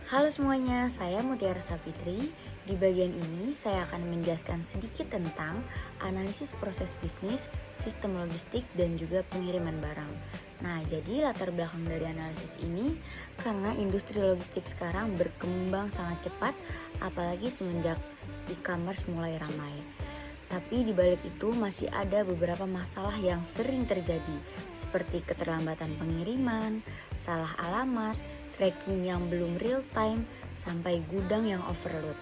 Halo semuanya, saya Mutiara Safitri. Di bagian ini saya akan menjelaskan sedikit tentang analisis proses bisnis, sistem logistik, dan juga pengiriman barang. Nah, jadi latar belakang dari analisis ini karena industri logistik sekarang berkembang sangat cepat, apalagi semenjak e-commerce mulai ramai. Tapi di balik itu masih ada beberapa masalah yang sering terjadi, seperti keterlambatan pengiriman, salah alamat, tracking yang belum real time, sampai gudang yang overload.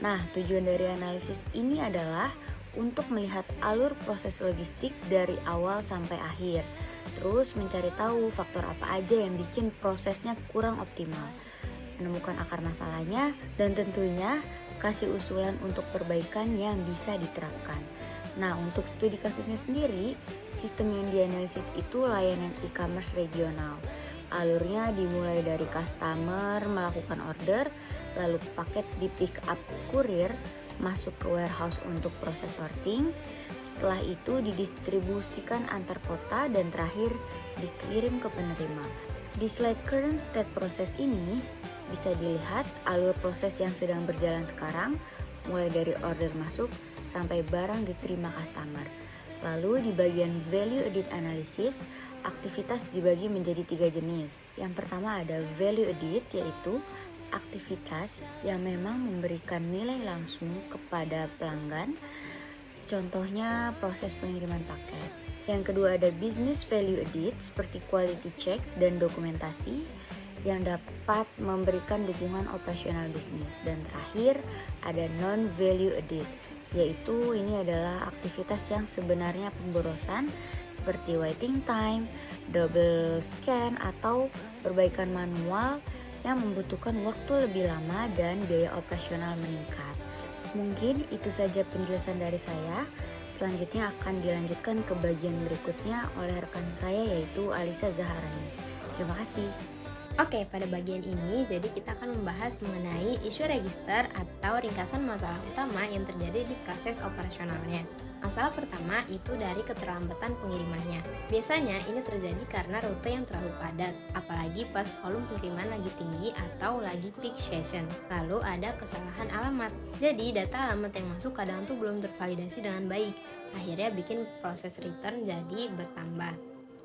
Nah, tujuan dari analisis ini adalah untuk melihat alur proses logistik dari awal sampai akhir, terus mencari tahu faktor apa aja yang bikin prosesnya kurang optimal, menemukan akar masalahnya, dan tentunya kasih usulan untuk perbaikan yang bisa diterapkan. Nah, untuk studi kasusnya sendiri, sistem yang dianalisis itu layanan e-commerce regional. Alurnya dimulai dari customer melakukan order, lalu paket di pick up kurir, masuk ke warehouse untuk proses sorting, setelah itu didistribusikan antar kota, dan terakhir dikirim ke penerima. Di slide current state proses ini bisa dilihat alur proses yang sedang berjalan sekarang, mulai dari order masuk sampai barang diterima customer. Lalu di bagian value added analysis, aktivitas dibagi menjadi 3 jenis. Yang pertama ada value added, yaitu aktivitas yang memang memberikan nilai langsung kepada pelanggan. Contohnya proses pengiriman paket. Yang kedua ada business value added seperti quality check dan dokumentasi yang dapat memberikan dukungan operasional bisnis. Dan terakhir ada non value added, yaitu ini adalah aktivitas yang sebenarnya pemborosan seperti waiting time, double scan, atau perbaikan manual yang membutuhkan waktu lebih lama dan biaya operasional meningkat. Mungkin itu saja penjelasan dari saya. Selanjutnya akan dilanjutkan ke bagian berikutnya oleh rekan saya, yaitu Alisa Zaharani. Terima kasih. Oke, pada bagian ini jadi kita akan membahas mengenai isu register atau ringkasan masalah utama yang terjadi di proses operasionalnya. Masalah pertama itu dari keterlambatan pengirimannya. Biasanya ini terjadi karena rute yang terlalu padat, apalagi pas volume pengiriman lagi tinggi atau lagi peak session. Lalu ada kesalahan alamat. Jadi data alamat yang masuk kadang tuh belum tervalidasi dengan baik. Akhirnya bikin proses return jadi bertambah.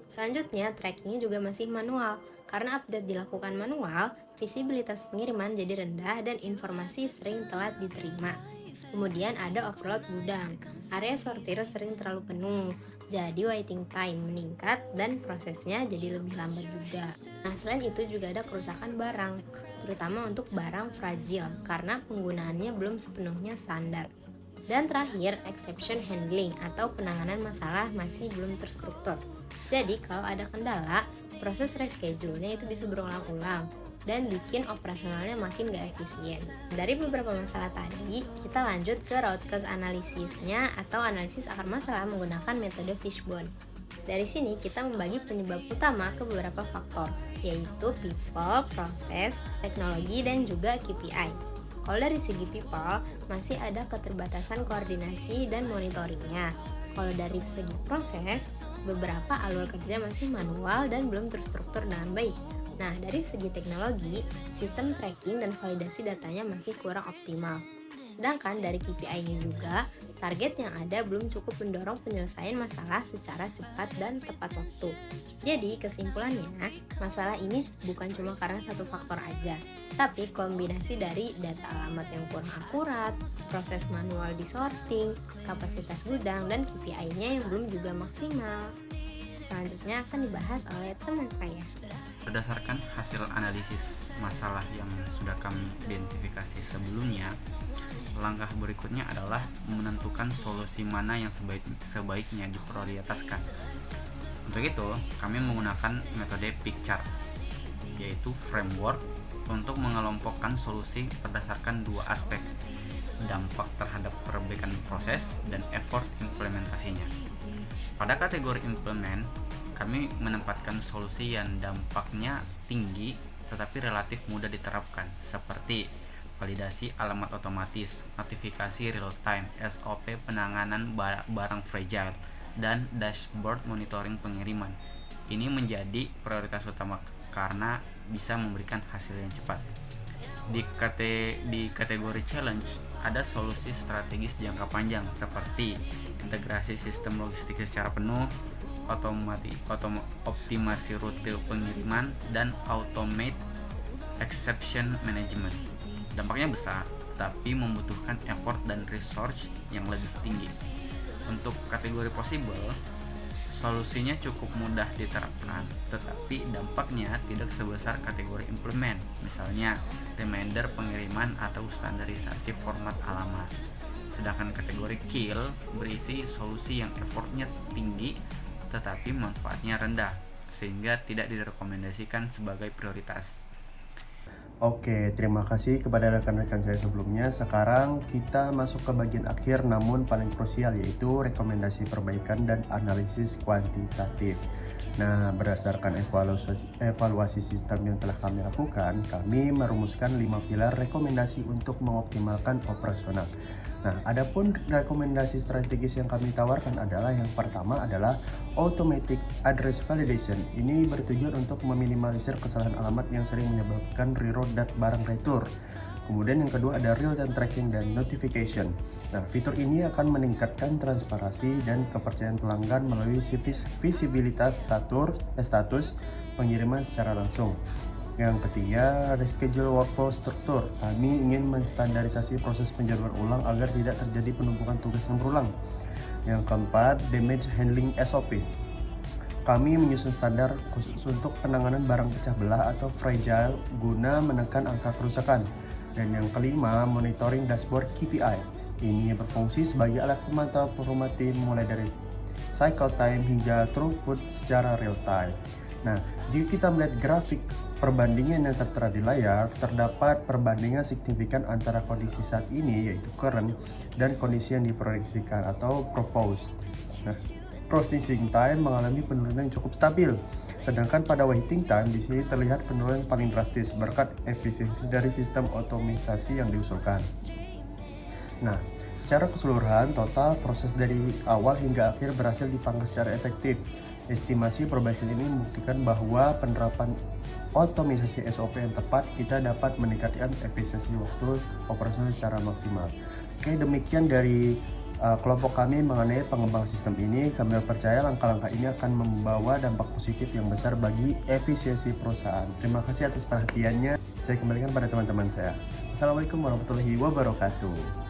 Selanjutnya, trackingnya juga masih manual. Karena update dilakukan manual, visibilitas pengiriman jadi rendah dan informasi sering telat diterima. Kemudian ada overload gudang. Area sortir sering terlalu penuh, jadi waiting time meningkat dan prosesnya jadi lebih lambat juga. Nah, selain itu juga ada kerusakan barang, terutama untuk barang fragile karena penggunaannya belum sepenuhnya standar. Dan terakhir, exception handling atau penanganan masalah masih belum terstruktur. Jadi kalau ada kendala, proses reschedule-nya itu bisa berulang-ulang dan bikin operasionalnya makin gak efisien. Dari beberapa masalah tadi, kita lanjut ke root cause analisisnya atau analisis akar masalah menggunakan metode Fishbone. Dari sini kita membagi penyebab utama ke beberapa faktor, yaitu people, proses, teknologi, dan juga KPI. Kalau dari segi people, masih ada keterbatasan koordinasi dan monitoringnya. Kalau dari segi proses, beberapa alur kerja masih manual dan belum terstruktur dengan baik. Nah, dari segi teknologi, sistem tracking dan validasi datanya masih kurang optimal. Sedangkan dari KPI-nya juga, target yang ada belum cukup mendorong penyelesaian masalah secara cepat dan tepat waktu. Jadi, kesimpulannya, masalah ini bukan cuma karena satu faktor aja, tapi kombinasi dari data alamat yang kurang akurat, proses manual di sorting, kapasitas gudang, dan KPI-nya yang belum juga maksimal. Selanjutnya akan dibahas oleh teman saya. Berdasarkan hasil analisis masalah yang sudah kami identifikasi sebelumnya, langkah berikutnya adalah menentukan solusi mana yang sebaiknya diprioritaskan. Untuk itu, kami menggunakan metode PICCHART, yaitu framework untuk mengelompokkan solusi berdasarkan dua aspek, dampak terhadap perbaikan proses dan effort implementasinya. Pada kategori implement, kami menempatkan solusi yang dampaknya tinggi tetapi relatif mudah diterapkan, seperti validasi alamat otomatis, notifikasi real time, SOP penanganan barang fragile, dan dashboard monitoring pengiriman. Ini menjadi prioritas utama karena bisa memberikan hasil yang cepat. Di kategori challenge ada solusi strategis jangka panjang seperti integrasi sistem logistik secara penuh, optimasi rute pengiriman, dan automate exception management. Dampaknya besar, tapi membutuhkan effort dan resource yang lebih tinggi. Untuk kategori possible, solusinya cukup mudah diterapkan, tetapi dampaknya tidak sebesar kategori implement, misalnya reminder pengiriman atau standarisasi format alamat. Sedangkan kategori kill berisi solusi yang effortnya tinggi, tetapi manfaatnya rendah, sehingga tidak direkomendasikan sebagai prioritas. Oke, terima kasih kepada rekan-rekan saya sebelumnya. Sekarang kita masuk ke bagian akhir namun paling krusial, yaitu rekomendasi perbaikan dan analisis kuantitatif. Nah, berdasarkan evaluasi sistem yang telah kami lakukan, kami merumuskan 5 pilar rekomendasi untuk mengoptimalkan operasional. Nah, adapun rekomendasi strategis yang kami tawarkan adalah yang pertama adalah automatic address validation. Ini bertujuan untuk meminimalisir kesalahan alamat yang sering menyebabkan reroute dan barang retur. Kemudian yang kedua ada real-time tracking dan notification. Nah, fitur ini akan meningkatkan transparansi dan kepercayaan pelanggan melalui visibilitas status pengiriman secara langsung. Yang ketiga, reschedule workflow struktur. Kami ingin menstandarisasi proses penjadwalan ulang agar tidak terjadi penumpukan tugas yang berulang. Yang keempat, damage handling SOP. Kami menyusun standar khusus untuk penanganan barang pecah belah atau fragile guna menekan angka kerusakan. Dan yang kelima, monitoring dashboard KPI. Ini berfungsi sebagai alat pemantau performa tim mulai dari cycle time hingga throughput secara real time. Nah, jika kita melihat grafik perbandingan yang tertera di layar, terdapat perbandingan signifikan antara kondisi saat ini, yaitu current, dan kondisi yang diproyeksikan atau proposed. Nah, processing time mengalami penurunan yang cukup stabil, sedangkan pada waiting time di sini terlihat penurunan paling drastis berkat efisiensi dari sistem otomisasi yang diusulkan. Nah, secara keseluruhan, total proses dari awal hingga akhir berhasil dipangkas secara efektif. Estimasi perbaikan ini membuktikan bahwa penerapan otomisasi SOP yang tepat kita dapat meningkatkan efisiensi waktu operasional secara maksimal. Oke, demikian dari kelompok kami mengenai pengembangan sistem ini. Kami percaya langkah-langkah ini akan membawa dampak positif yang besar bagi efisiensi perusahaan. Terima kasih atas perhatiannya. Saya kembalikan pada teman-teman saya. Assalamualaikum warahmatullahi wabarakatuh.